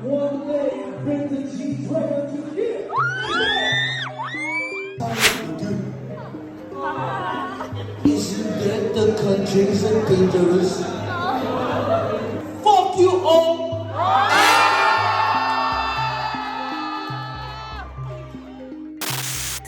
One day, bring the G-Dragon to here. Isn't that the countries are dangerous? Fuck you all!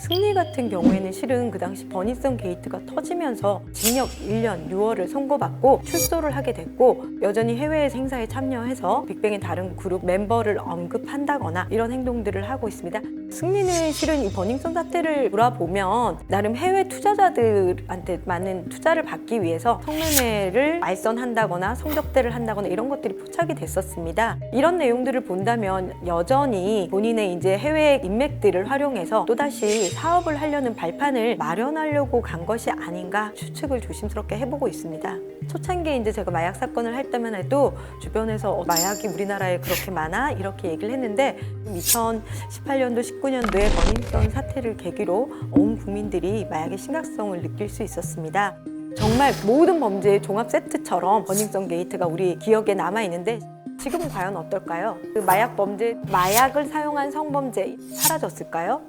승리 같은 경우에는 실은 그 당시 버닝썬 게이트가 터지면서 징역 1년 6월을 선고받고 출소를 하게 됐고, 여전히 해외 행사에 참여해서 빅뱅의 다른 그룹 멤버를 언급한다거나 이런 행동들을 하고 있습니다. 승리는 실은 이 버닝썬 사태를 돌아보면 나름 해외 투자자들한테 많은 투자를 받기 위해서 성매매를 말선한다거나 성접대를 한다거나 이런 것들이 포착이 됐었습니다. 이런 내용들을 본다면 여전히 본인의 이제 해외 인맥들을 활용해서 또다시 사업을 하려는 발판을 마련하려고 간 것이 아닌가 추측을 조심스럽게 해보고 있습니다. 초창기에 이제 제가 마약 사건을 할 때만 해도 주변에서 마약이 우리나라에 그렇게 많아? 이렇게 얘기를 했는데 2018년도, 19년도에 버닝썬 사태를 계기로 온 국민들이 마약의 심각성을 느낄 수 있었습니다. 정말 모든 범죄의 종합 세트처럼 버닝썬 게이트가 우리 기억에 남아있는데 지금은 과연 어떨까요? 그 마약 범죄, 마약을 사용한 성범죄 사라졌을까요?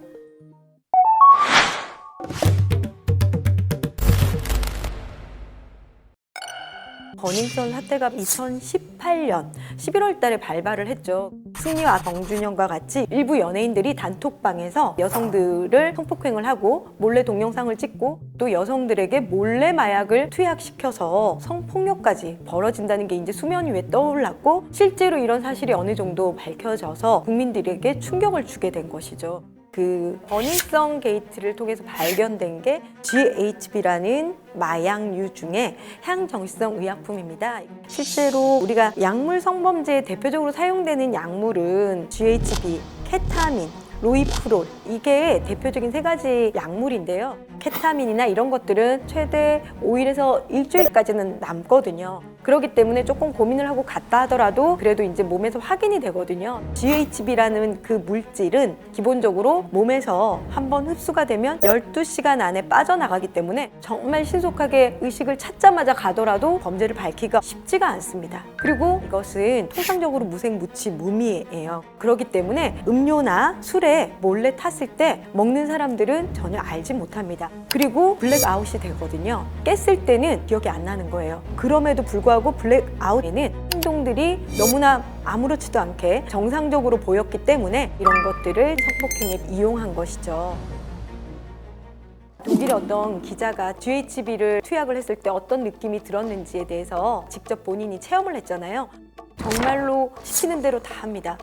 버닝썬 사태가 2018년 11월 달에 발발을 했죠. 승리와 정준영과 같이 일부 연예인들이 단톡방에서 여성들을 성폭행을 하고 몰래 동영상을 찍고 또 여성들에게 몰래 마약을 투약시켜서 성폭력까지 벌어진다는 게 이제 수면 위에 떠올랐고, 실제로 이런 사실이 어느 정도 밝혀져서 국민들에게 충격을 주게 된 것이죠. 그 버닝썬 게이트를 통해서 발견된 게 GHB라는 마약류 중에 향정신성 의약품입니다. 실제로 우리가 약물 성범죄에 대표적으로 사용되는 약물은 GHB, 케타민, 로이프롤, 이게 대표적인 세 가지 약물인데요. 케타민이나 이런 것들은 최대 5일에서 일주일까지는 남거든요. 그렇기 때문에 조금 고민을 하고 갔다 하더라도 그래도 이제 몸에서 확인이 되거든요. GHB라는 그 물질은 기본적으로 몸에서 한번 흡수가 되면 12시간 안에 빠져나가기 때문에 정말 신속하게 의식을 찾자마자 가더라도 범죄를 밝히기가 쉽지가 않습니다. 그리고 이것은 통상적으로 무색무취 무미예요. 그렇기 때문에 음료나 술에 몰래 탔을 때 먹는 사람들은 전혀 알지 못합니다. 그리고 블랙아웃이 되거든요. 깼을 때는 기억이 안 나는 거예요. 그럼에도 불구하고 블랙아웃에는 행동들이 너무나 아무렇지도 않게 정상적으로 보였기 때문에 이런 것들을 성폭행에 이용한 것이죠. 독일의 어떤 기자가 GHB를 투약을 했을 때 어떤 느낌이 들었는지에 대해서 직접 본인이 체험을 했잖아요. 정말로 시키는 대로 다 합니다.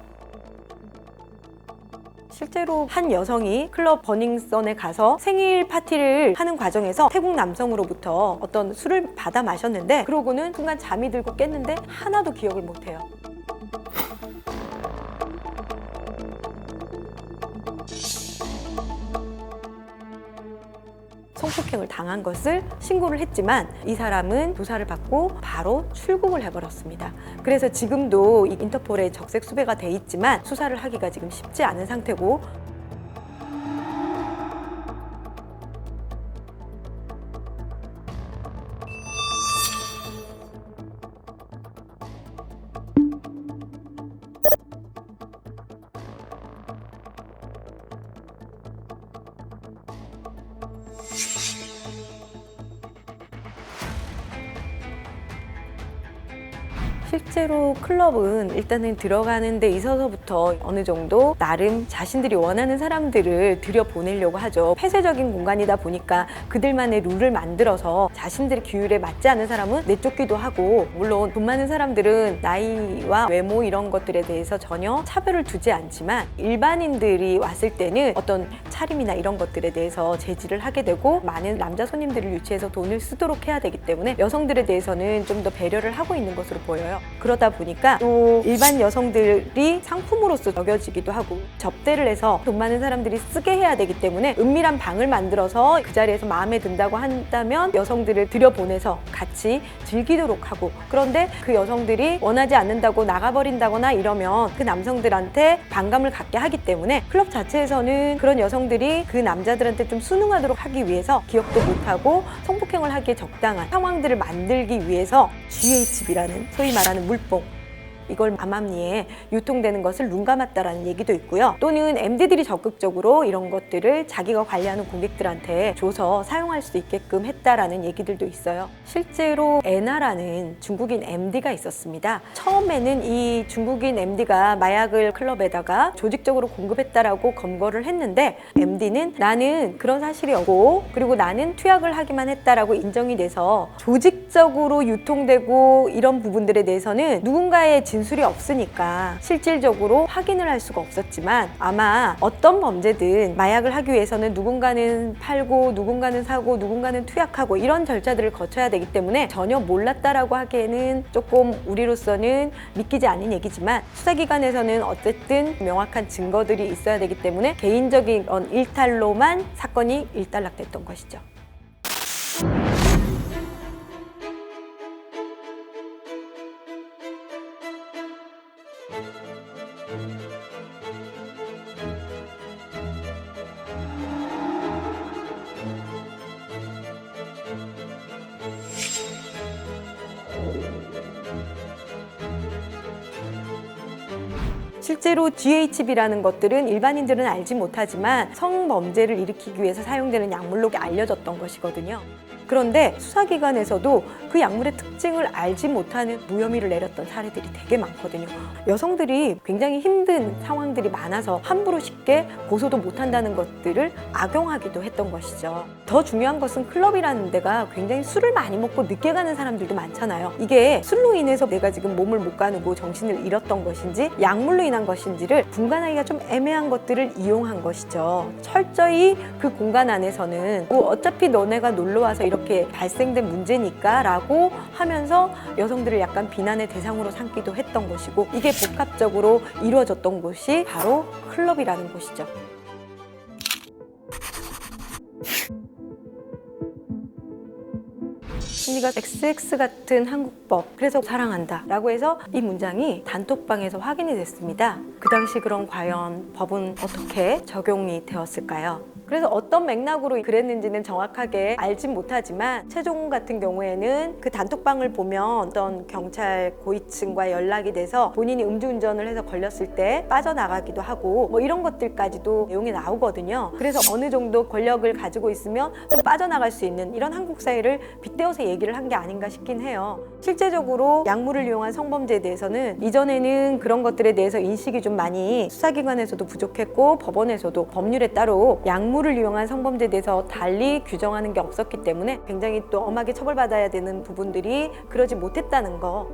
실제로 한 여성이 클럽 버닝썬에 가서 생일 파티를 하는 과정에서 태국 남성으로부터 어떤 술을 받아 마셨는데, 그러고는 순간 잠이 들고 깼는데 하나도 기억을 못해요. 성폭행을 당한 것을 신고를 했지만 이 사람은 조사를 받고 바로 출국을 해버렸습니다. 그래서 지금도 이 인터폴에 적색 수배가 돼 있지만 수사를 하기가 지금 쉽지 않은 상태고, 실제로 클럽은 일단은 들어가는 데 있어서부터 어느 정도 나름 자신들이 원하는 사람들을 들여보내려고 하죠. 폐쇄적인 공간이다 보니까 그들만의 룰을 만들어서 자신들의 규율에 맞지 않는 사람은 내쫓기도 하고, 물론 돈 많은 사람들은 나이와 외모 이런 것들에 대해서 전혀 차별을 두지 않지만 일반인들이 왔을 때는 어떤 차림이나 이런 것들에 대해서 제지를 하게 되고, 많은 남자 손님들을 유치해서 돈을 쓰도록 해야 되기 때문에 여성들에 대해서는 좀 더 배려를 하고 있는 것으로 보여요. 그러다 보니까 또 일반 여성들이 상품으로서 여겨지기도 하고, 접대를 해서 돈 많은 사람들이 쓰게 해야 되기 때문에 은밀한 방을 만들어서 그 자리에서 마음에 든다고 한다면 여성들을 들여보내서 같이 즐기도록 하고, 그런데 그 여성들이 원하지 않는다고 나가버린다거나 이러면 그 남성들한테 반감을 갖게 하기 때문에 클럽 자체에서는 그런 여성들이 그 남자들한테 좀 순응하도록 하기 위해서 기억도 못하고 성폭행을 하기에 적당한 상황들을 만들기 위해서 GHB라는 소위 말하는 물뽕, 이걸 암암리에 유통되는 것을 눈감았다라는 얘기도 있고요. 또는 MD들이 적극적으로 이런 것들을 자기가 관리하는 고객들한테 줘서 사용할 수 있게끔 했다라는 얘기들도 있어요. 실제로 에나라는 중국인 MD가 있었습니다. 처음에는 이 중국인 MD가 마약을 클럽에다가 조직적으로 공급했다라고 검거를 했는데 MD는 나는 그런 사실이 없고 그리고 나는 투약을 하기만 했다라고 인정이 돼서 조직적으로 유통되고 이런 부분들에 대해서는 누군가의 진술이 없으니까 실질적으로 확인을 할 수가 없었지만 아마 어떤 범죄든 마약을 하기 위해서는 누군가는 팔고 누군가는 사고 누군가는 투약하고 이런 절차들을 거쳐야 되기 때문에 전혀 몰랐다라고 하기에는 조금 우리로서는 믿기지 않는 얘기지만 수사기관에서는 어쨌든 명확한 증거들이 있어야 되기 때문에 개인적인 일탈로만 사건이 일단락됐던 것이죠. 실제로 GHB라는 것들은 일반인들은 알지 못하지만 성범죄를 일으키기 위해서 사용되는 약물로 알려졌던 것이거든요. 그런데 수사기관에서도 그 약물의 특징을 알지 못하는 무혐의를 내렸던 사례들이 되게 많거든요. 여성들이 굉장히 힘든 상황들이 많아서 함부로 쉽게 고소도 못한다는 것들을 악용하기도 했던 것이죠. 더 중요한 것은 클럽이라는 데가 굉장히 술을 많이 먹고 늦게 가는 사람들도 많잖아요. 이게 술로 인해서 내가 지금 몸을 못 가누고 정신을 잃었던 것인지 약물로 인한 것인지를 분간하기가 좀 애매한 것들을 이용한 것이죠. 철저히 그 공간 안에서는 어차피 너네가 놀러와서 이렇게 발생된 문제니까 라고 하면서 여성들을 약간 비난의 대상으로 삼기도 했던 것이고 이게 복합적으로 이루어졌던 곳이 바로 클럽이라는 곳이죠. 심리가 XX 같은 한국법, 그래서 사랑한다 라고 해서 이 문장이 단톡방에서 확인이 됐습니다. 그 당시 그럼 과연 법은 어떻게 적용이 되었을까요? 그래서 어떤 맥락으로 그랬는지는 정확하게 알진 못하지만 최종 같은 경우에는 그 단톡방을 보면 어떤 경찰 고위층과 연락이 돼서 본인이 음주운전을 해서 걸렸을 때 빠져나가기도 하고 뭐 이런 것들까지도 내용이 나오거든요. 그래서 어느 정도 권력을 가지고 있으면 좀 빠져나갈 수 있는 이런 한국 사회를 빗대어서 얘기를 한 게 아닌가 싶긴 해요. 실제적으로 약물을 이용한 성범죄에 대해서는 이전에는 그런 것들에 대해서 인식이 좀 많이 수사기관에서도 부족했고 법원에서도 법률에 따로 약물을 이용한 성범죄에 대해서 달리 규정하는 게 없었기 때문에 굉장히 또 엄하게 처벌받아야 되는 부분들이 그러지 못했다는 거.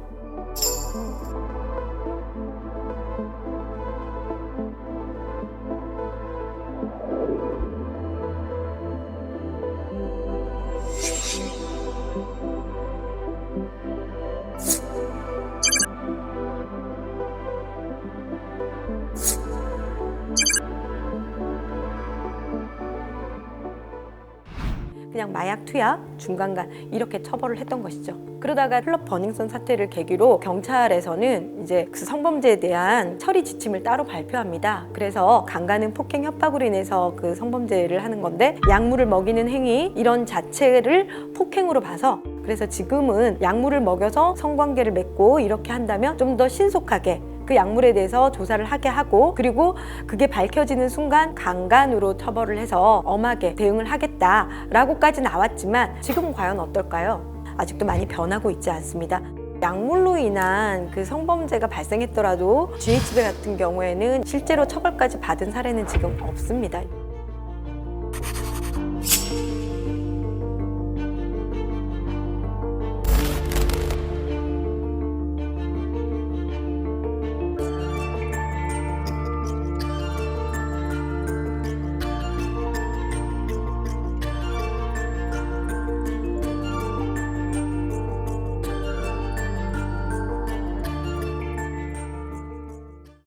그냥 마약 투약, 중간간 이렇게 처벌을 했던 것이죠. 그러다가 클럽 버닝썬 사태를 계기로 경찰에서는 이제 그 성범죄에 대한 처리 지침을 따로 발표합니다. 그래서 강간은 폭행 협박으로 인해서 그 성범죄를 하는 건데 약물을 먹이는 행위 이런 자체를 폭행으로 봐서 그래서 지금은 약물을 먹여서 성관계를 맺고 이렇게 한다면 좀 더 신속하게 그 약물에 대해서 조사를 하게 하고 그리고 그게 밝혀지는 순간 강간으로 처벌을 해서 엄하게 대응을 하겠다라고까지 나왔지만 지금은 과연 어떨까요? 아직도 많이 변하고 있지 않습니다. 약물로 인한 그 성범죄가 발생했더라도 GHB 같은 경우에는 실제로 처벌까지 받은 사례는 지금 없습니다.